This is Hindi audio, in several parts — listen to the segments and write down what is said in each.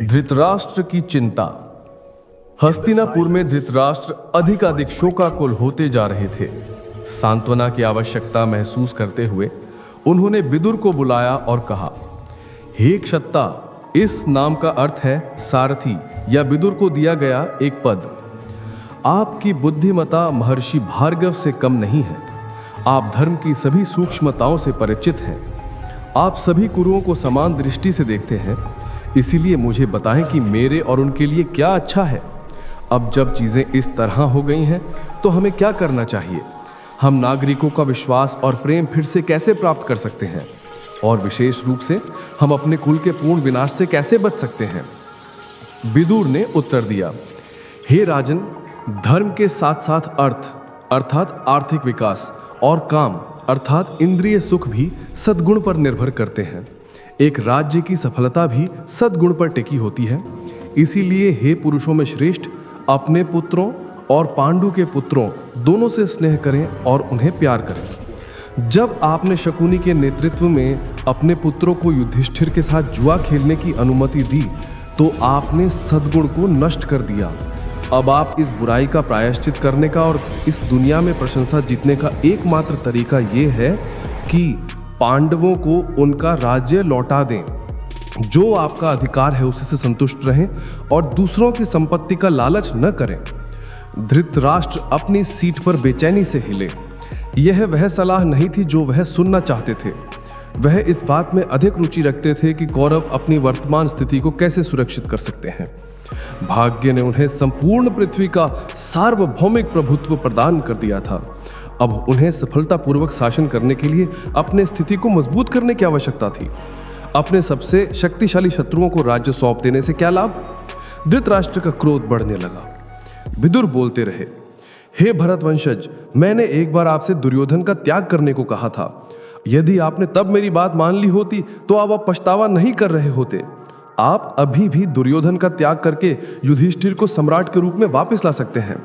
धृतराष्ट्र की चिंता। हस्तिनापुर में धृतराष्ट्र अधिकाधिक शोकाकुल होते जा रहे थे। सांत्वना की आवश्यकता महसूस करते हुए उन्होंने विदुर को बुलाया और कहा, हे क्षत्ता, इस नाम का अर्थ है सारथी या विदुर को दिया गया एक पद। आपकी बुद्धिमता महर्षि भार्गव से कम नहीं है। आप धर्म की सभी सूक्ष्मताओं से परिचित हैं। आप सभी कुरुओं को समान दृष्टि से देखते हैं। इसीलिए मुझे बताएं कि मेरे और उनके लिए क्या अच्छा है। अब जब चीजें इस तरह हो गई हैं तो हमें क्या करना चाहिए? हम नागरिकों का विश्वास और प्रेम फिर से कैसे प्राप्त कर सकते हैं? और विशेष रूप से हम अपने कुल के पूर्ण विनाश से कैसे बच सकते हैं? विदुर ने उत्तर दिया, हे राजन, धर्म के साथ साथ अर्थ अर्थात आर्थिक विकास और काम अर्थात इंद्रिय सुख भी सद्गुण पर निर्भर करते हैं। एक राज्य की सफलता भी सद्गुण पर टिकी होती है। इसीलिए हे पुरुषों में श्रेष्ठ, अपने पुत्रों और पांडु के पुत्रों दोनों से स्नेह करें और उन्हें प्यार करें। जब आपने शकुनी के नेतृत्व में अपने पुत्रों को युधिष्ठिर के साथ जुआ खेलने की अनुमति दी तो आपने सद्गुण को नष्ट कर दिया। अब आप इस बुराई का प्रायश्चित करने का और इस दुनिया में प्रशंसा जीतने का एकमात्र तरीका ये है कि पांडवों को उनका राज्य लौटा दें। जो आपका अधिकार है उसी से संतुष्ट रहें और दूसरों की संपत्ति का लालच न करें। धृतराष्ट्र अपनी सीट पर बेचैनी से हिले। यह वह सलाह नहीं थी जो वह सुनना चाहते थे। वह इस बात में अधिक रुचि रखते थे कि कौरव अपनी वर्तमान स्थिति को कैसे सुरक्षित कर सकते हैं। भाग्य ने उन्हें संपूर्ण पृथ्वी का सार्वभौमिक प्रभुत्व प्रदान कर दिया था। अब उन्हें सफलतापूर्वक शासन करने के लिए अपने स्थिति को मजबूत करने की आवश्यकता थी। अपने सबसे शक्तिशाली शत्रुओं को राज्य सौंप देने से क्या लाभ? धृतराष्ट्र का क्रोध बढ़ने लगा। विदुर बोलते रहे, हे भरतवंशज, मैंने एक बार आपसे दुर्योधन का त्याग करने को कहा था। यदि आपने तब मेरी बात मान ली होती तो आप पछतावा नहीं कर रहे होते। आप अभी भी दुर्योधन का त्याग करके युधिष्ठिर को सम्राट के रूप में वापस ला सकते हैं।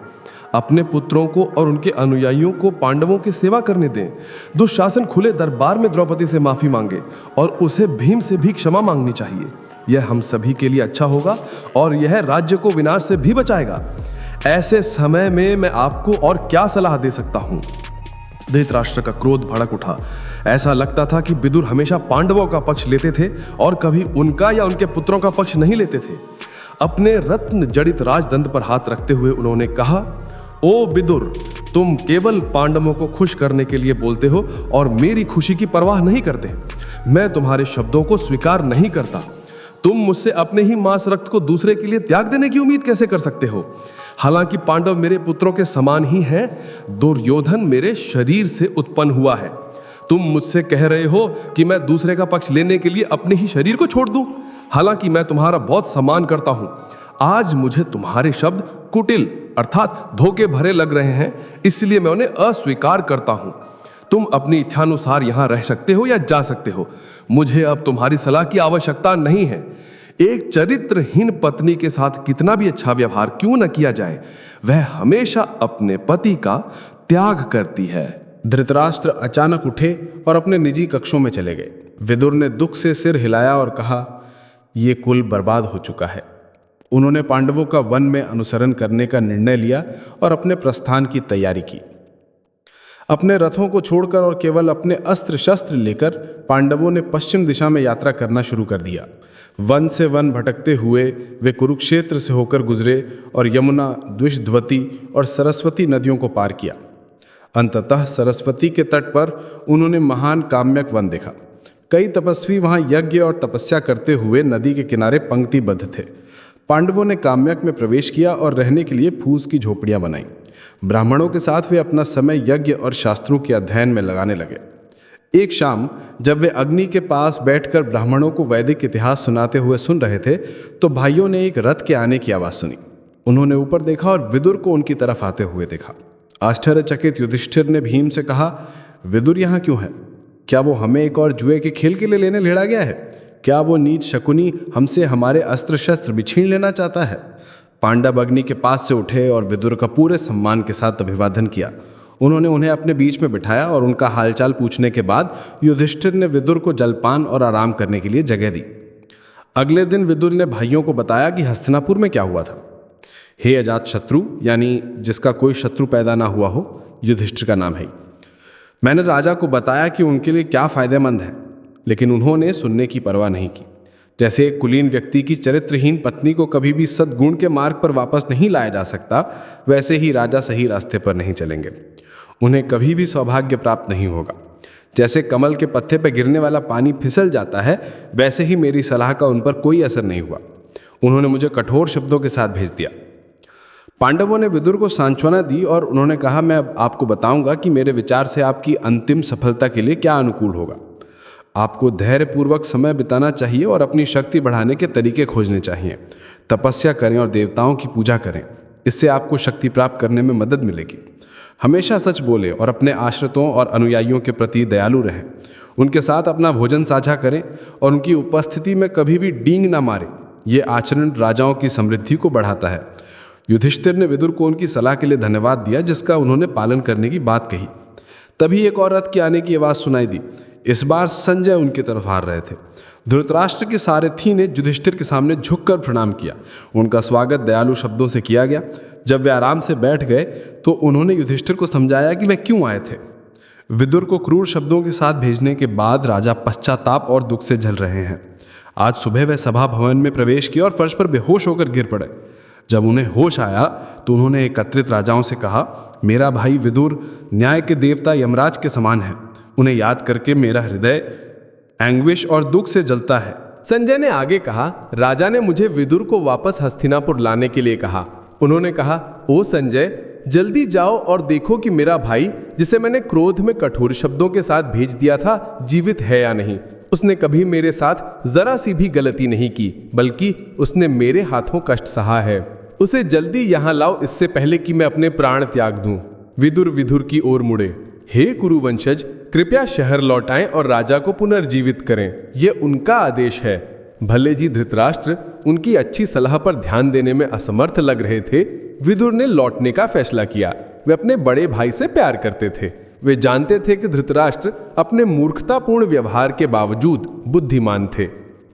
अपने पुत्रों को और उनके अनुयायियों को पांडवों की सेवा करने दें। दुशासन खुले दरबार में द्रौपदी से माफी मांगे और उसे भीम से भी क्षमा मांगनी चाहिए। यह हम सभी के लिए अच्छा होगा और यह राज्य को विनाश से भी बचाएगा। ऐसे समय में मैं आपको और क्या सलाह दे सकता हूं? धृतराष्ट्र का क्रोध भड़क उठा। ऐसा लगता था कि विदुर हमेशा पांडवों का पक्ष लेते थे और कभी उनका या उनके पुत्रों का पक्ष नहीं लेते थे। अपने रत्न जड़ित राजदंड पर हाथ रखते हुए उन्होंने कहा, ओ विदुर, तुम केवल पांडवों को खुश करने के लिए बोलते हो और मेरी खुशी की परवाह नहीं करते। मैं तुम्हारे शब्दों को स्वीकार नहीं करता। तुम मुझसे अपने ही मांस रक्त को दूसरे के लिए त्याग देने की उम्मीद कैसे कर सकते हो? हालांकि पांडव मेरे पुत्रों के समान ही हैं। दुर्योधन मेरे शरीर से उत्पन्न हुआ है। तुम मुझसे कह रहे हो कि मैं दूसरे का पक्ष लेने के लिए अपने ही शरीर को छोड़ दूं। हालांकि मैं तुम्हारा बहुत सम्मान करता हूं। आज मुझे तुम्हारे शब्द कुटिल अर्थात धोखे भरे लग रहे हैं, इसलिए मैं उन्हें अस्वीकार करता हूं। तुम अपनी इच्छानुसार यहां रह सकते हो या जा सकते हो। मुझे अब तुम्हारी सलाह की आवश्यकता नहीं है। एक चरित्रहीन पत्नी के साथ कितना भी अच्छा व्यवहार क्यों न किया जाए, वह हमेशा अपने पति का त्याग करती है। धृतराष्ट्र अचानक उठे और अपने निजी कक्षों में चले गए। विदुर ने दुख से सिर हिलाया और कहा, ये कुल बर्बाद हो चुका है। उन्होंने पांडवों का वन में अनुसरण करने का निर्णय लिया और अपने प्रस्थान की तैयारी की। अपने रथों को छोड़कर और केवल अपने अस्त्र शस्त्र लेकर पांडवों ने पश्चिम दिशा में यात्रा करना शुरू कर दिया। वन से वन भटकते हुए वे कुरुक्षेत्र से होकर गुजरे और यमुना, द्विषद्वती और सरस्वती नदियों को पार किया। अंततः सरस्वती के तट पर उन्होंने महान काम्यक वन देखा। कई तपस्वी वहां यज्ञ और तपस्या करते हुए नदी के किनारे पंक्तिबद्ध थे। पांडवों ने काम्यक में प्रवेश किया और रहने के लिए फूस की झोपड़ियां बनाई। ब्राह्मणों के साथ वे अपना समय यज्ञ और शास्त्रों के अध्ययन में लगाने लगे। एक शाम जब वे अग्नि के पास बैठकर ब्राह्मणों को वैदिक इतिहास सुनाते हुए सुन रहे थे तो भाइयों ने एक रथ के आने की आवाज़ सुनी। उन्होंने ऊपर देखा और विदुर को उनकी तरफ आते हुए देखा। आश्चर्यचकित युधिष्ठिर ने भीम से कहा, विदुर यहाँ क्यों है? क्या वो हमें एक और जुए के खेल के लिए लेने लेड़ा गया है? क्या वो नीच शकुनी हमसे हमारे अस्त्र शस्त्र भी छीन लेना चाहता है? पांडव अग्नि के पास से उठे और विदुर का पूरे सम्मान के साथ अभिवादन किया। उन्होंने उन्हें अपने बीच में बिठाया और उनका हालचाल पूछने के बाद युधिष्ठिर ने विदुर को जलपान और आराम करने के लिए जगह दी। अगले दिन विदुर ने भाइयों को बताया कि हस्तिनापुर में क्या हुआ था। हे अजात शत्रु, यानी जिसका कोई शत्रु पैदा ना हुआ हो, युधिष्ठिर का नाम है, मैंने राजा को बताया कि उनके लिए क्या फायदेमंद है, लेकिन उन्होंने सुनने की परवाह नहीं की। जैसे एक कुलीन व्यक्ति की चरित्रहीन पत्नी को कभी भी सद्गुण के मार्ग पर वापस नहीं लाया जा सकता, वैसे ही राजा सही रास्ते पर नहीं चलेंगे, उन्हें कभी भी सौभाग्य प्राप्त नहीं होगा। जैसे कमल के पत्ते पर गिरने वाला पानी फिसल जाता है, वैसे ही मेरी सलाह का उन पर कोई असर नहीं हुआ। उन्होंने मुझे कठोर शब्दों के साथ भेज दिया। पांडवों ने विदुर को सांत्वना दी और उन्होंने कहा, मैं अब आपको बताऊंगा कि मेरे विचार से आपकी अंतिम सफलता के लिए क्या अनुकूल होगा। आपको धैर्यपूर्वक समय बिताना चाहिए और अपनी शक्ति बढ़ाने के तरीके खोजने चाहिए। तपस्या करें और देवताओं की पूजा करें, इससे आपको शक्ति प्राप्त करने में मदद मिलेगी। हमेशा सच बोलें और अपने आश्रितों और अनुयायियों के प्रति दयालु रहें। उनके साथ अपना भोजन साझा करें और उनकी उपस्थिति में कभी भी डींग ना मारें। ये आचरण राजाओं की समृद्धि को बढ़ाता है। युधिष्ठिर ने विदुर को उनकी सलाह के लिए धन्यवाद दिया, जिसका उन्होंने पालन करने की बात कही। तभी एक और रथ के आने की आवाज़ सुनाई दी। इस बार संजय उनकी तरफ आ रहे थे। धृतराष्ट्र के सारथी ने युधिष्ठिर के सामने झुककर प्रणाम किया। उनका स्वागत दयालु शब्दों से किया गया। जब वे आराम से बैठ गए तो उन्होंने युधिष्ठिर को समझाया कि वे क्यों आए थे। विदुर को क्रूर शब्दों के साथ भेजने के बाद राजा पश्चाताप और दुख से झल रहे हैं। आज सुबह वे सभा भवन में प्रवेश किया और फर्श पर बेहोश होकर गिर पड़े। जब उन्हें होश आया तो उन्होंने एकत्रित राजाओं से कहा, मेरा भाई विदुर न्याय के देवता यमराज के समान है। उन्हें याद करके मेरा हृदय एंग्विश और दुख से जलता है। संजय ने आगे कहा, राजा ने मुझे विदुर को वापस हस्तिनापुर लाने के लिए कहा। उन्होंने कहा, ओ संजय, जल्दी जाओ और देखो कि मेरा भाई, जिसे मैंने क्रोध में कठोर शब्दों के साथ भेज दिया था, जीवित है या नहीं। उसने कभी मेरे साथ जरा सी भी गलती नहीं की, बल्कि उसने मेरे हाथों कष्ट सहा है। उसे जल्दी यहां लाओ, इससे पहले कि मैं अपने प्राण त्याग दूं। विदुर की ओर मुड़े। हे कुरुवंशज, कृपया शहर लौटाएं और राजा को पुनर्जीवित करें। यह उनका आदेश है। भले जी धृतराष्ट्र उनकी अच्छी सलाह पर ध्यान देने में असमर्थ लग रहे थे, विदुर ने लौटने का फैसला किया। वे अपने बड़े भाई से प्यार करते थे। वे जानते थे कि धृतराष्ट्र अपने मूर्खतापूर्ण व्यवहार के बावजूद बुद्धिमान थे।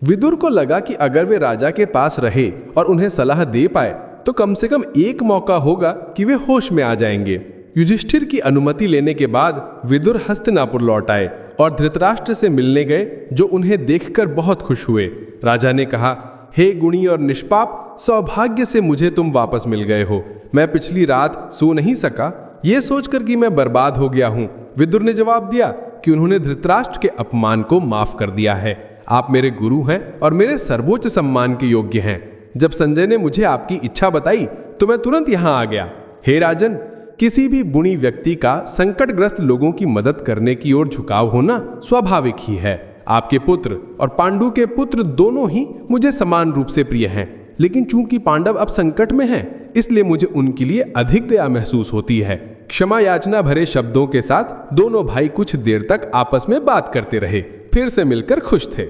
विदुर को लगा कि अगर वे राजा के पास रहे और उन्हें सलाह दे पाए तो कम से कम एक मौका होगा कि वे होश में आ जाएंगे। युधिष्ठिर की अनुमति लेने के बाद विदुर हस्तिनापुर लौट आए और धृतराष्ट्र से मिलने गए, जो उन्हें देखकर बहुत खुश हुए। राजा ने कहा, हे गुणी और निष्पाप, सौभाग्य से मुझे तुम वापस मिल गए हो। मैं पिछली रात सो नहीं सका, ये सोचकर कि मैं बर्बाद हो गया हूं। विदुर ने जवाब दिया कि उन्होंने धृतराष्ट्र के अपमान को माफ कर दिया है। आप मेरे गुरु हैं और मेरे सर्वोच्च सम्मान के योग्य हैं। जब संजय ने मुझे आपकी इच्छा बताई तो मैं तुरंत यहां आ गया। हे राजन, किसी भी गुणी व्यक्ति का संकटग्रस्त लोगों की मदद करने की ओर झुकाव होना स्वाभाविक ही है। आपके पुत्र और पांडु के पुत्र दोनों ही मुझे समान रूप से प्रिय हैं, लेकिन चूंकि पांडव अब संकट में हैं, इसलिए मुझे उनके लिए अधिक दया महसूस होती है। क्षमा याचना भरे शब्दों के साथ दोनों भाई कुछ देर तक आपस में बात करते रहे, फिर से मिलकर खुश थे।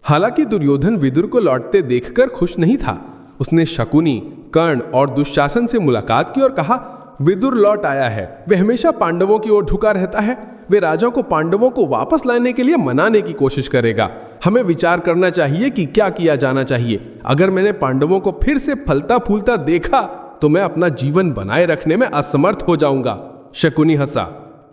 हालांकि दुर्योधन विदुर को लौटते देखकर खुश नहीं था। उसने शकुनी, कर्ण और दुशासन से मुलाकात की और कहा, विदुर लौट आया है। वे हमेशा पांडवों की ओर झुका रहता है। वे राजा को पांडवों को वापस लाने के लिए मनाने की कोशिश करेगा। हमें विचार करना चाहिए कि क्या किया जाना चाहिए। अगर मैंने पांडवों को फिर से फलता फूलता देखा तो मैं अपना जीवन बनाए रखने में असमर्थ हो जाऊंगा। शकुनी हंसा।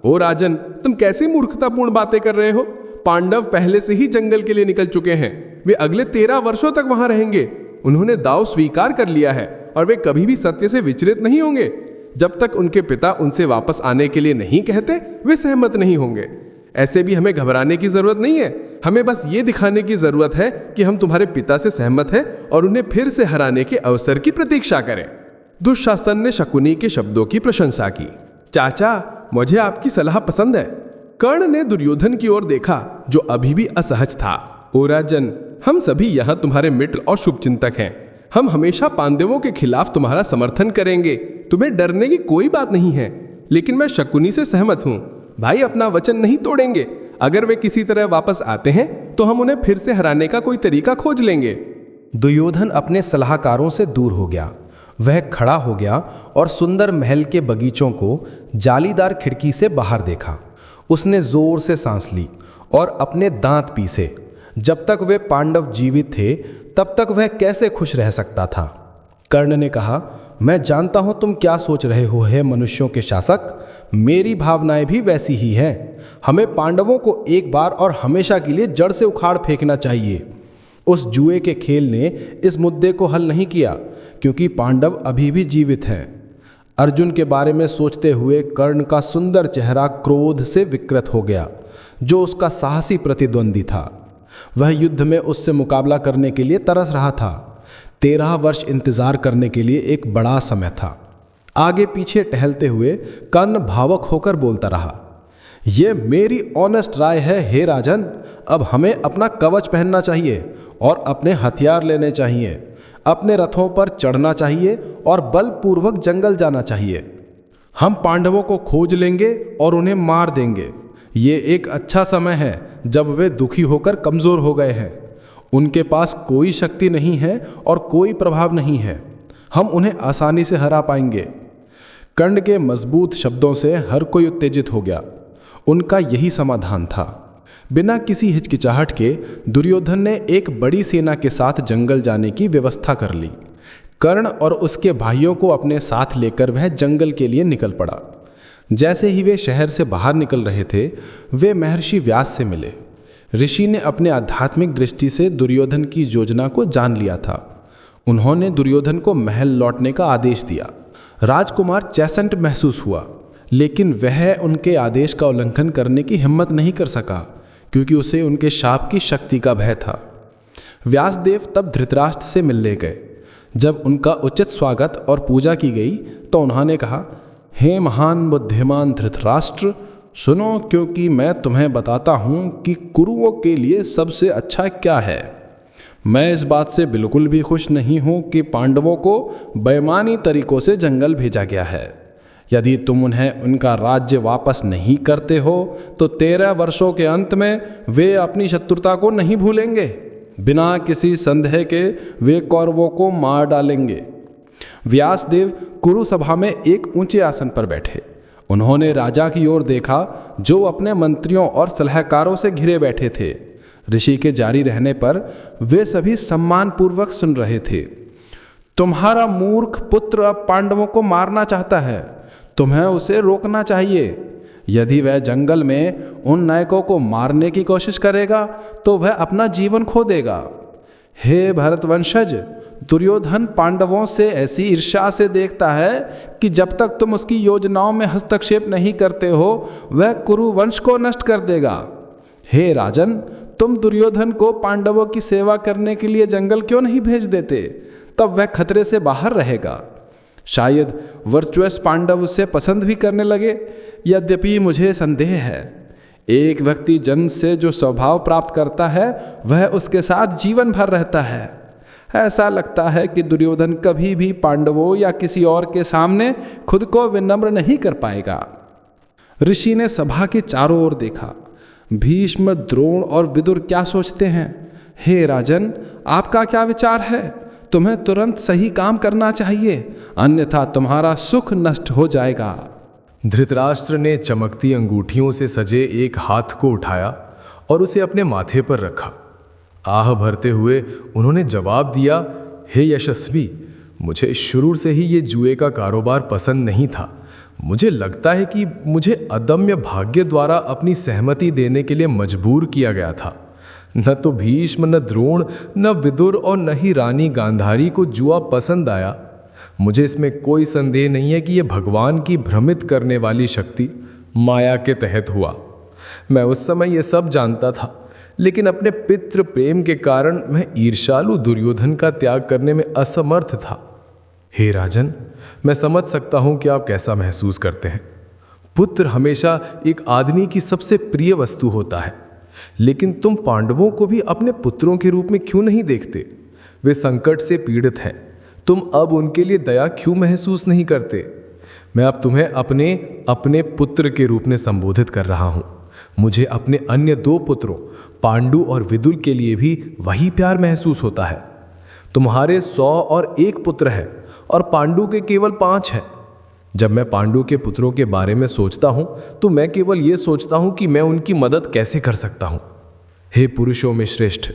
ओ राजन, तुम कैसी मूर्खतापूर्ण बातें कर रहे हो? पांडव पहले से ही जंगल के लिए निकल चुके हैं। वे अगले 13 वर्षों तक वहां रहेंगे। उन्होंने दाव स्वीकार कर लिया है और वे कभी भी सत्य से विचलित नहीं होंगे। जब तक उनके पिता उनसे वापस आने के लिए नहीं कहते, वे सहमत नहीं होंगे। ऐसे भी हमें घबराने की जरूरत नहीं है। हमें बस ये दिखाने की जरूरत है कि हम तुम्हारे पिता से सहमत हैं और उन्हें फिर से हराने के अवसर की प्रतीक्षा करें। दुशासन ने शकुनी के शब्दों की प्रशंसा की। चाचा, मुझे आपकी सलाह पसंद है। कर्ण ने दुर्योधन की ओर देखा, जो अभी भी असहज था। ओ राजन, हम सभी यहाँ तुम्हारे मित्र और शुभचिंतक हैं। हम हमेशा पांडवों के खिलाफ तुम्हारा समर्थन करेंगे। तुम्हें डरने की कोई बात नहीं है। लेकिन मैं शकुनी से सहमत हूँ। भाई अपना वचन नहीं तोड़ेंगे। अगर वे किसी तरह वापस आते हैं तो हम उन्हें फिर से हराने का कोई तरीका खोज लेंगे। दुर्योधन अपने सलाहकारों से दूर हो गया। वह खड़ा हो गया और सुंदर महल के बगीचों को जालीदार खिड़की से बाहर देखा। उसने जोर से सांस ली और अपने दांत पीसे। जब तक वे पांडव जीवित थे तब तक वह कैसे खुश रह सकता था। कर्ण ने कहा, मैं जानता हूं तुम क्या सोच रहे हो हे मनुष्यों के शासक, मेरी भावनाएं भी वैसी ही हैं। हमें पांडवों को एक बार और हमेशा के लिए जड़ से उखाड़ फेंकना चाहिए। उस जुए के खेल ने इस मुद्दे को हल नहीं किया, क्योंकि पांडव अभी भी जीवित हैं। अर्जुन के बारे में सोचते हुए कर्ण का सुंदर चेहरा क्रोध से विकृत हो गया, जो उसका साहसी प्रतिद्वंदी था। वह युद्ध में उससे मुकाबला करने के लिए तरस रहा था। 13 वर्ष इंतजार करने के लिए एक बड़ा समय था। आगे पीछे टहलते हुए कर्ण भावुक होकर बोलता रहा, यह मेरी ऑनेस्ट राय है हे राजन, अब हमें अपना कवच पहनना चाहिए और अपने हथियार लेने चाहिए, अपने रथों पर चढ़ना चाहिए और बलपूर्वक जंगल जाना चाहिए। हम पांडवों को खोज लेंगे और उन्हें मार देंगे। ये एक अच्छा समय है जब वे दुखी होकर कमज़ोर हो गए हैं। उनके पास कोई शक्ति नहीं है और कोई प्रभाव नहीं है। हम उन्हें आसानी से हरा पाएंगे। कर्ण के मजबूत शब्दों से हर कोई उत्तेजित हो गया। उनका यही समाधान था। बिना किसी हिचकिचाहट के दुर्योधन ने एक बड़ी सेना के साथ जंगल जाने की व्यवस्था कर ली। कर्ण और उसके भाइयों को अपने साथ लेकर वह जंगल के लिए निकल पड़ा। जैसे ही वे शहर से बाहर निकल रहे थे, वे महर्षि व्यास से मिले। ऋषि ने अपने आध्यात्मिक दृष्टि से दुर्योधन की योजना को जान लिया था। उन्होंने दुर्योधन को महल लौटने का आदेश दिया। राजकुमार चैसंट महसूस हुआ, लेकिन वह उनके आदेश का उल्लंघन करने की हिम्मत नहीं कर सका, क्योंकि उसे उनके शाप की शक्ति का भय था। व्यासदेव तब धृतराष्ट्र से मिलने गए। जब उनका उचित स्वागत और पूजा की गई तो उन्होंने कहा, हे महान बुद्धिमान धृतराष्ट्र, सुनो, क्योंकि मैं तुम्हें बताता हूँ कि कुरुओं के लिए सबसे अच्छा क्या है। मैं इस बात से बिल्कुल भी खुश नहीं हूँ कि पांडवों को बेईमानी तरीकों से जंगल भेजा गया है। यदि तुम उन्हें उनका राज्य वापस नहीं करते हो तो 13 वर्षों के अंत में वे अपनी शत्रुता को नहीं भूलेंगे। बिना किसी संदेह के वे कौरवों को मार डालेंगे। व्यासदेव कुरु सभा में एक ऊंचे आसन पर बैठे। उन्होंने राजा की ओर देखा, जो अपने मंत्रियों और सलाहकारों से घिरे बैठे थे। ऋषि के जारी रहने पर वे सभी सम्मानपूर्वक सुन रहे थे। तुम्हारा मूर्ख पुत्र अब पांडवों को मारना चाहता है। तुम्हें उसे रोकना चाहिए। यदि वह जंगल में उन नायकों को मारने की कोशिश करेगा तो वह अपना जीवन खो देगा। हे भरतवंशज, दुर्योधन पांडवों से ऐसी ईर्ष्या से देखता है कि जब तक तुम उसकी योजनाओं में हस्तक्षेप नहीं करते हो, वह कुरु वंश को नष्ट कर देगा। हे राजन, तुम दुर्योधन को पांडवों की सेवा करने के लिए जंगल क्यों नहीं भेज देते? तब वह खतरे से बाहर रहेगा। शायद वर्चुअस पांडव उसे पसंद भी करने लगे। यद्यपि मुझे संदेह है। एक व्यक्ति जन से जो स्वभाव प्राप्त करता है वह उसके साथ जीवन भर रहता है। ऐसा लगता है कि दुर्योधन कभी भी पांडवों या किसी और के सामने खुद को विनम्र नहीं कर पाएगा। ऋषि ने सभा के चारों ओर देखा। भीष्म, द्रोण और विदुर क्या सोचते हैं? हे राजन, आपका क्या विचार है? तुम्हें तुरंत सही काम करना चाहिए, अन्यथा तुम्हारा सुख नष्ट हो जाएगा। धृतराष्ट्र ने चमकती अंगूठियों से सजे एक हाथ को उठाया और उसे अपने माथे पर रखा। आह भरते हुए उन्होंने जवाब दिया, हे यशस्वी, मुझे शुरू से ही ये जुए का कारोबार पसंद नहीं था। मुझे लगता है कि मुझे अदम्य भाग्य द्वारा अपनी सहमति देने के लिए मजबूर किया गया था। न तो भीष्म, न द्रोण, न विदुर और न ही रानी गांधारी को जुआ पसंद आया। मुझे इसमें कोई संदेह नहीं है कि यह भगवान की भ्रमित करने वाली शक्ति माया के तहत हुआ। मैं उस समय यह सब जानता था, लेकिन अपने पितृ प्रेम के कारण मैं ईर्ष्यालु दुर्योधन का त्याग करने में असमर्थ था। हे राजन, मैं समझ सकता हूं कि आप कैसा महसूस करते हैं। पुत्र हमेशा एक आदमी की सबसे प्रिय वस्तु होता है, लेकिन तुम पांडवों को भी अपने पुत्रों के रूप में क्यों नहीं देखते? वे संकट से पीड़ित हैं। तुम अब उनके लिए दया क्यों महसूस नहीं करते? मैं अब तुम्हें अपने पुत्र के रूप में संबोधित कर रहा हूं। मुझे अपने अन्य 2 पुत्रों पांडु और विदुर के लिए भी वही प्यार महसूस होता है। तुम्हारे 100 और 1 पुत्र हैं और पांडु के केवल 5 हैं। जब मैं पांडु के पुत्रों के बारे में सोचता हूं तो मैं केवल ये सोचता हूं कि मैं उनकी मदद कैसे कर सकता हूं। हे पुरुषों में श्रेष्ठ,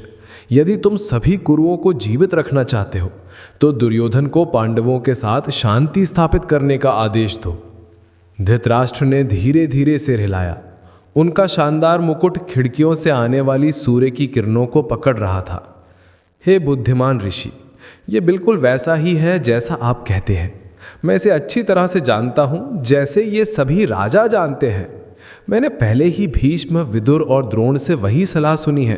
यदि तुम सभी कुरुओं को जीवित रखना चाहते हो तो दुर्योधन को पांडवों के साथ शांति स्थापित करने का आदेश दो। धृतराष्ट्र ने धीरे धीरे सिर हिलाया। उनका शानदार मुकुट खिड़कियों से आने वाली सूर्य की किरणों को पकड़ रहा था। हे बुद्धिमान ऋषि, ये बिल्कुल वैसा ही है जैसा आप कहते हैं। मैं इसे अच्छी तरह से जानता हूँ, जैसे ये सभी राजा जानते हैं। मैंने पहले ही भीष्म, विदुर और द्रोण से वही सलाह सुनी है।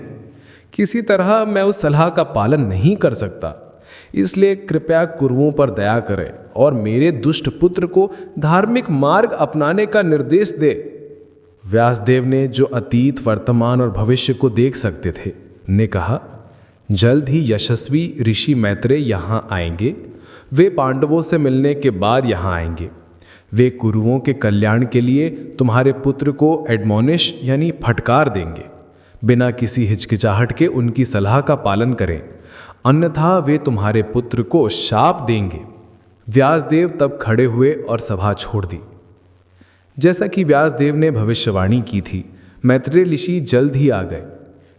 किसी तरह मैं उस सलाह का पालन नहीं कर सकता, इसलिए कृपया कुरुओं पर दया करें और मेरे दुष्ट पुत्र को धार्मिक मार्ग अपनाने का निर्देश दे। व्यासदेव ने, जो अतीत, वर्तमान और भविष्य को देख सकते थे, ने कहा, जल्द ही यशस्वी ऋषि मैत्रेय यहाँ आएंगे। वे पांडवों से मिलने के बाद यहाँ आएंगे। वे कुरुओं के कल्याण के लिए तुम्हारे पुत्र को एडमोनिश यानी फटकार देंगे। बिना किसी हिचकिचाहट के उनकी सलाह का पालन करें, अन्यथा वे तुम्हारे पुत्र को शाप देंगे। व्यासदेव तब खड़े हुए और सभा छोड़ दी। जैसा कि व्यासदेव ने भविष्यवाणी की थी, मैत्रेय ऋषि जल्द ही आ गए।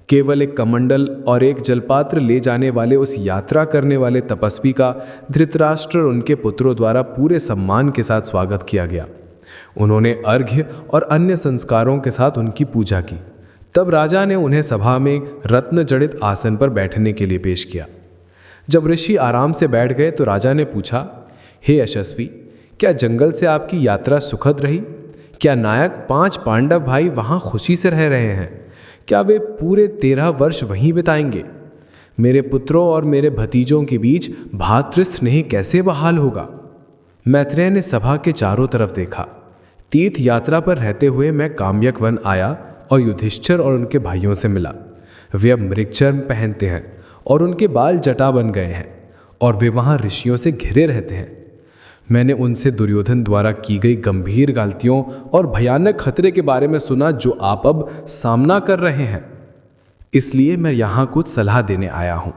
केवल एक कमंडल और एक जलपात्र ले जाने वाले उस यात्रा करने वाले तपस्वी का धृतराष्ट्र और उनके पुत्रों द्वारा पूरे सम्मान के साथ स्वागत किया गया। उन्होंने अर्घ्य और अन्य संस्कारों के साथ उनकी पूजा की। तब राजा ने उन्हें सभा में रत्न जड़ित आसन पर बैठने के लिए पेश किया। जब ऋषि आराम से बैठ गए तो राजा ने पूछा, हे यशस्वी, क्या जंगल से आपकी यात्रा सुखद रही? क्या नायक 5 पांडव भाई वहाँ खुशी से रह रहे हैं? क्या वे पूरे 13 वर्ष वहीं बिताएंगे? मेरे पुत्रों और मेरे भतीजों के बीच भातृस्नेह कैसे बहाल होगा? मैत्रेय ने सभा के चारों तरफ देखा। तीर्थ यात्रा पर रहते हुए मैं काम्यक वन आया और युधिष्ठिर और उनके भाइयों से मिला। वे अब मृगचर्म पहनते हैं और उनके बाल जटा बन गए हैं और वे वहाँ ऋषियों से घिरे रहते हैं। मैंने उनसे दुर्योधन द्वारा की गई गंभीर गलतियों और भयानक खतरे के बारे में सुना जो आप अब सामना कर रहे हैं। इसलिए मैं यहाँ कुछ सलाह देने आया हूँ।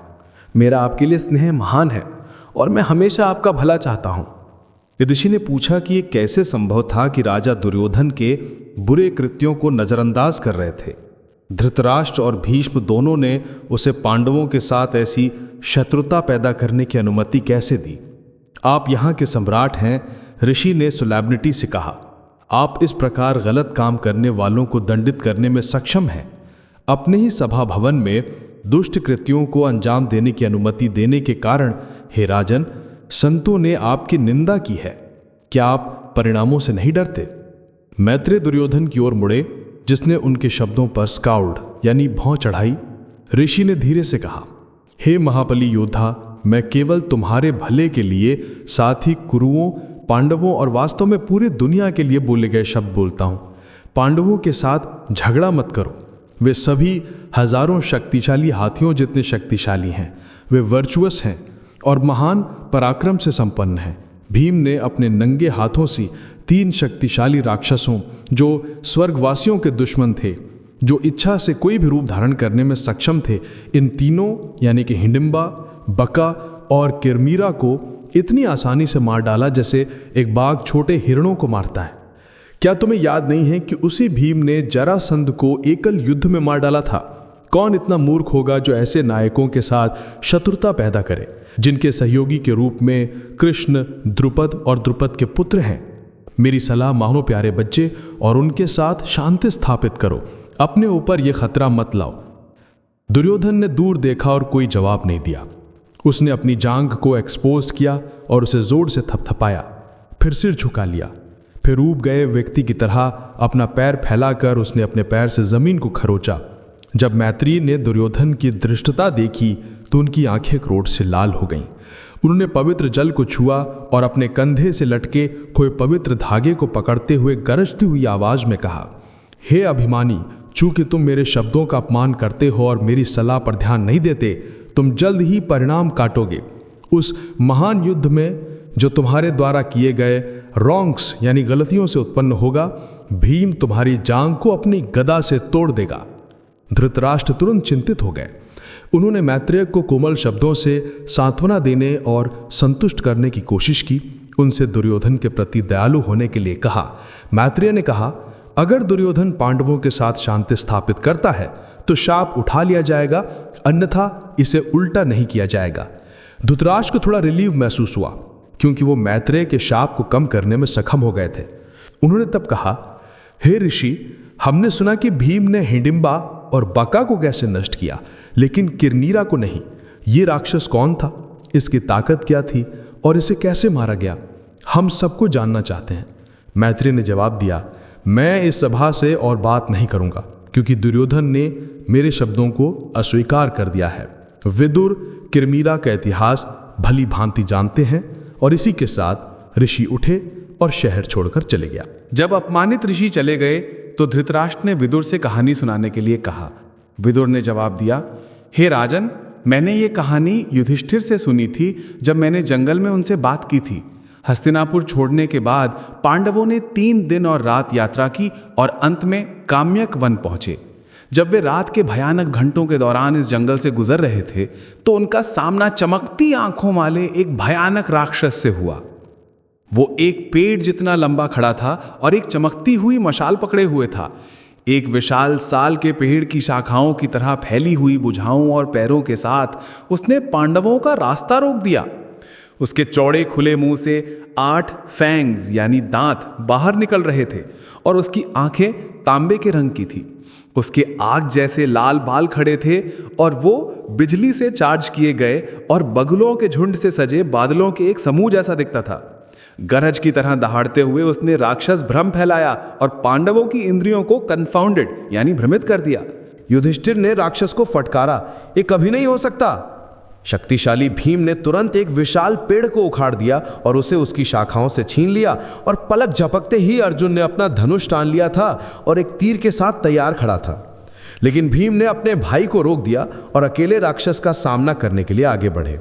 मेरा आपके लिए स्नेह महान है और मैं हमेशा आपका भला चाहता हूँ। युधिष्ठिर ने पूछा कि ये कैसे संभव था कि राजा दुर्योधन के बुरे कृत्यों को नजरअंदाज कर रहे थे। धृतराष्ट्र और भीष्म दोनों ने उसे पांडवों के साथ ऐसी शत्रुता पैदा करने की अनुमति कैसे दी? आप यहाँ के सम्राट हैं, ऋषि ने सोलैबिलिटी से कहा। आप इस प्रकार गलत काम करने वालों को दंडित करने में सक्षम हैं। अपने ही सभा भवन में दुष्ट कृत्यों को अंजाम देने की अनुमति देने के कारण, हे राजन, संतों ने आपकी निंदा की है। क्या आप परिणामों से नहीं डरते? मैत्रेय दुर्योधन की ओर मुड़े, जिसने उनके शब्दों पर स्काउल्ड यानी भौं चढ़ाई। ऋषि ने धीरे से कहा, हे महाबली योद्धा, मैं केवल तुम्हारे भले के लिए, साथ ही कुरुओं, पांडवों और वास्तव में पूरी दुनिया के लिए बोले गए शब्द बोलता हूं। पांडवों के साथ झगड़ा मत करो। वे सभी हजारों शक्तिशाली हाथियों जितने शक्तिशाली हैं। वे वर्चुअस हैं और महान पराक्रम से संपन्न हैं। भीम ने अपने नंगे हाथों से 3 शक्तिशाली राक्षसों, जो स्वर्गवासियों के दुश्मन थे, जो इच्छा से कोई भी रूप धारण करने में सक्षम थे, इन तीनों यानी कि हिडिंबा, बका और किरमीरा को इतनी आसानी से मार डाला जैसे एक बाघ छोटे हिरणों को मारता है। क्या तुम्हें याद नहीं है कि उसी भीम ने जरासंध को एकल युद्ध में मार डाला था? कौन इतना मूर्ख होगा जो ऐसे नायकों के साथ शत्रुता पैदा करे, जिनके सहयोगी के रूप में कृष्ण, द्रुपद और द्रुपद के पुत्र हैं? मेरी सलाह मानो प्यारे बच्चे, और उनके साथ शांति स्थापित करो। अपने ऊपर यह खतरा मत लाओ। दुर्योधन ने दूर देखा और कोई जवाब नहीं दिया। उसने अपनी जांघ को एक्सपोज किया और उसे जोर से थपथपाया, फिर सिर झुका लिया। फिर ऊब गए व्यक्ति की तरह अपना पैर फैलाकर उसने अपने पैर से जमीन को खरोचा। जब मैत्रेय ने दुर्योधन की धृष्टता देखी तो उनकी आंखें क्रोध से लाल हो गईं। उन्होंने पवित्र जल को छुआ और अपने कंधे से लटके हुए पवित्र धागे को पकड़ते हुए गरजती हुई आवाज में कहा, हे अभिमानी, चूंकि तुम मेरे शब्दों का अपमान करते हो और मेरी सलाह पर ध्यान नहीं देते, तुम जल्द ही परिणाम काटोगे। उस महान युद्ध में जो तुम्हारे द्वारा किए गए रॉन्ग्स यानी गलतियों से उत्पन्न होगा, भीम तुम्हारी जांघ को अपनी गदा से तोड़ देगा। धृतराष्ट्र तुरंत चिंतित हो गए। उन्होंने मैत्रेय को कोमल शब्दों से सांत्वना देने और संतुष्ट करने की कोशिश की। उनसे दुर्योधन के प्रति दयालु होने के लिए कहा। मैत्रेय ने कहा, अगर दुर्योधन पांडवों के साथ शांति स्थापित करता है तो शाप उठा लिया जाएगा, अन्यथा इसे उल्टा नहीं किया जाएगा। धृतराष्ट्र को थोड़ा रिलीव महसूस हुआ, क्योंकि वो मैत्रेय के शाप को कम करने में सक्षम हो गए थे। उन्होंने तब कहा, हे ऋषि, हमने सुना कि भीम ने हिडिंबा और बका को कैसे नष्ट किया, लेकिन किरनीरा को नहीं। ये राक्षस कौन था, इसकी ताकत क्या थी और इसे कैसे मारा गया? हम सबको जानना चाहते हैं। मैत्रेय ने जवाब दिया, मैं इस सभा से और बात नहीं करूंगा, क्योंकि दुर्योधन ने मेरे शब्दों को अस्वीकार कर दिया है। विदुर किरमीरा का इतिहास भली भांति जानते हैं। और इसी के साथ ऋषि उठे और शहर छोड़कर चले गया। जब अपमानित ऋषि चले गए तो धृतराष्ट्र ने विदुर से कहानी सुनाने के लिए कहा। विदुर ने जवाब दिया, हे राजन, मैंने ये कहानी युधिष्ठिर से सुनी थी जब मैंने जंगल में उनसे बात की थी। हस्तिनापुर छोड़ने के बाद पांडवों ने 3 दिन और रात यात्रा की और अंत में काम्यक वन पहुंचे। जब वे रात के भयानक घंटों के दौरान इस जंगल से गुजर रहे थे तो उनका सामना चमकती आंखों वाले एक भयानक राक्षस से हुआ। वो एक पेड़ जितना लंबा खड़ा था और एक चमकती हुई मशाल पकड़े हुए था। एक विशाल साल के पेड़ की शाखाओं की तरह फैली हुई भुजाओं और पैरों के साथ उसने पांडवों का रास्ता रोक दिया। उसके चौड़े खुले मुंह से 8 फैंग्स यानी दांत बाहर निकल रहे थे और उसकी आंखें तांबे के रंग की थी। उसके आग जैसे लाल बाल खड़े थे और वो बिजली से चार्ज किए गए और बगुलों के झुंड से सजे बादलों के एक समूह जैसा दिखता था। गरज की तरह दहाड़ते हुए उसने राक्षस भ्रम फैलाया और पांडवों की इंद्रियों को कंफाउंडेड यानी भ्रमित कर दिया। युधिष्ठिर ने राक्षस को फटकारा, ये कभी नहीं हो सकता। शक्तिशाली भीम ने तुरंत एक विशाल पेड़ को उखाड़ दिया और उसे उसकी शाखाओं से छीन लिया और पलक झपकते ही अर्जुन ने अपना धनुष टान लिया था और एक तीर के साथ तैयार खड़ा था। लेकिन भीम ने अपने भाई को रोक दिया और अकेले राक्षस का सामना करने के लिए आगे बढ़े।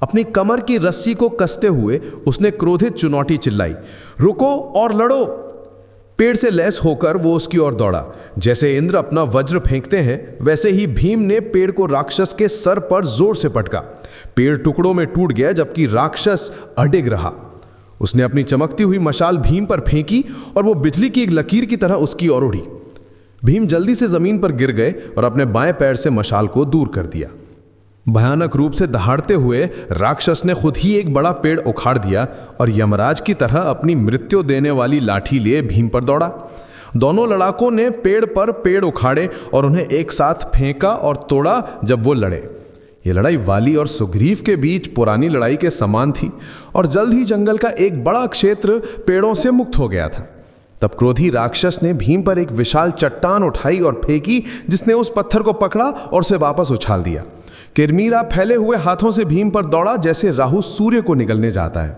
अपनी कमर की रस्सी को कसते हुए उसने क्रोधित चुनौती चिल्लाई, रुको और लड़ो। पेड़ से लैस होकर वो उसकी ओर दौड़ा। जैसे इंद्र अपना वज्र फेंकते हैं वैसे ही भीम ने पेड़ को राक्षस के सर पर जोर से पटका। पेड़ टुकड़ों में टूट गया जबकि राक्षस अडिग रहा। उसने अपनी चमकती हुई मशाल भीम पर फेंकी और वो बिजली की एक लकीर की तरह उसकी ओर उड़ी। भीम जल्दी से जमीन पर गिर गए और अपने बाएं पैर से मशाल को दूर कर दिया। भयानक रूप से दहाड़ते हुए राक्षस ने खुद ही एक बड़ा पेड़ उखाड़ दिया और यमराज की तरह अपनी मृत्यु देने वाली लाठी लिए भीम पर दौड़ा। दोनों लड़ाकों ने पेड़ पर पेड़ उखाड़े और उन्हें एक साथ फेंका और तोड़ा जब वो लड़े। ये लड़ाई वाली और सुग्रीव के बीच पुरानी लड़ाई के समान थी और जल्द ही जंगल का एक बड़ा क्षेत्र पेड़ों से मुक्त हो गया था। तब क्रोधी राक्षस ने भीम पर एक विशाल चट्टान उठाई और फेंकी, जिसने उस पत्थर को पकड़ा और उसे वापस उछाल दिया। किरमीरा फैले हुए हाथों से भीम पर दौड़ा जैसे राहु सूर्य को निगलने जाता है।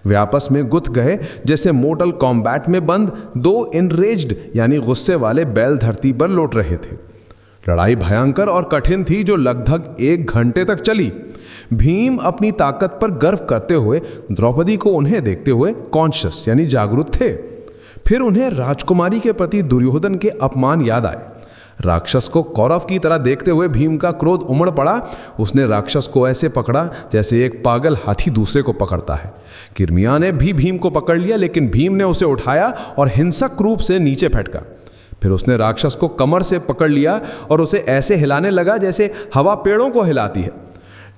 वे आपस में गुथ गए जैसे मोर्टल कॉम्बैट में बंद 2 इनरेज्ड यानी गुस्से वाले बैल धरती पर लौट रहे थे। लड़ाई भयंकर और कठिन थी जो लगभग 1 घंटे तक चली। भीम अपनी ताकत पर गर्व करते हुए द्रौपदी को उन्हें देखते हुए कॉन्शियस यानी जागरूक थे। फिर उन्हें राजकुमारी के प्रति दुर्योधन के अपमान याद आए। राक्षस को कौरव की तरह देखते हुए भीम का क्रोध उमड़ पड़ा। उसने राक्षस को ऐसे पकड़ा जैसे एक पागल हाथी दूसरे को पकड़ता है। किरमिया ने भी भीम को पकड़ लिया, लेकिन भीम ने उसे उठाया और हिंसक रूप से नीचे फेंका। फिर उसने राक्षस को कमर से पकड़ लिया और उसे ऐसे हिलाने लगा जैसे हवा पेड़ों को हिलाती है।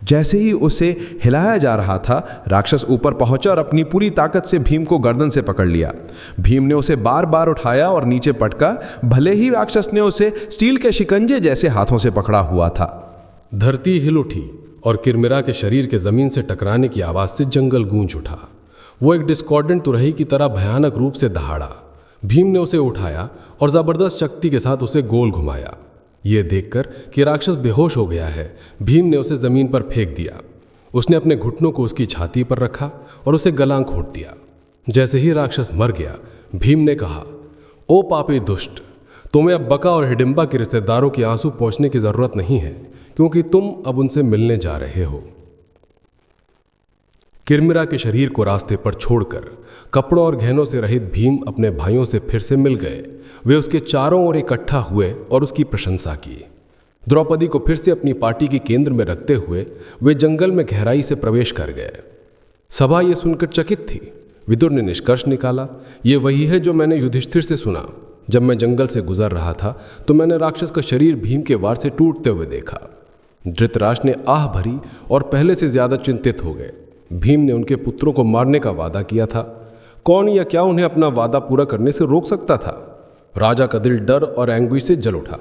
जैसे ही उसे हिलाया जा रहा था, राक्षस ऊपर पहुंचा और अपनी पूरी ताकत से भीम को गर्दन से पकड़ लिया। भीम ने उसे बार बार उठाया और नीचे पटका, भले ही राक्षस ने उसे स्टील के शिकंजे जैसे हाथों से पकड़ा हुआ था। धरती हिल उठी और किरमिरा के शरीर के जमीन से टकराने की आवाज से जंगल गूंज उठा। वो एक डिस्कॉर्डेंट तुरही की तरह भयानक रूप से दहाड़ा। भीम ने उसे उठाया और जबरदस्त शक्ति के साथ उसे गोल घुमाया। यह देखकर कि राक्षस बेहोश हो गया है, भीम ने उसे जमीन पर फेंक दिया। उसने अपने घुटनों को उसकी छाती पर रखा और उसे गलांग घोंट दिया। जैसे ही राक्षस मर गया, भीम ने कहा, ओ पापी दुष्ट, तुम्हें अब बका और हिडिंबा के रिश्तेदारों के आंसू पोंछने की जरूरत नहीं है, क्योंकि तुम अब उनसे मिलने जा रहे हो। किरमिरा के शरीर को रास्ते पर छोड़कर कपड़ों और गहनों से रहित भीम अपने भाइयों से फिर से मिल गए। वे उसके चारों ओर इकट्ठा हुए और उसकी प्रशंसा की। द्रौपदी को फिर से अपनी पार्टी के केंद्र में रखते हुए वे जंगल में गहराई से प्रवेश कर गए। सभा यह सुनकर चकित थी। विदुर ने निष्कर्ष निकाला, ये वही है जो मैंने युधिष्ठिर से सुना। जब मैं जंगल से गुजर रहा था तो मैंने राक्षस का शरीर भीम के वार से टूटते हुए देखा। धृतराष्ट्र ने आह भरी और पहले से ज्यादा चिंतित हो गए। भीम ने उनके पुत्रों को मारने का वादा किया था। कौन या क्या उन्हें अपना वादा पूरा करने से रोक सकता था? राजा का दिल डर और एंग्विश से जल उठा।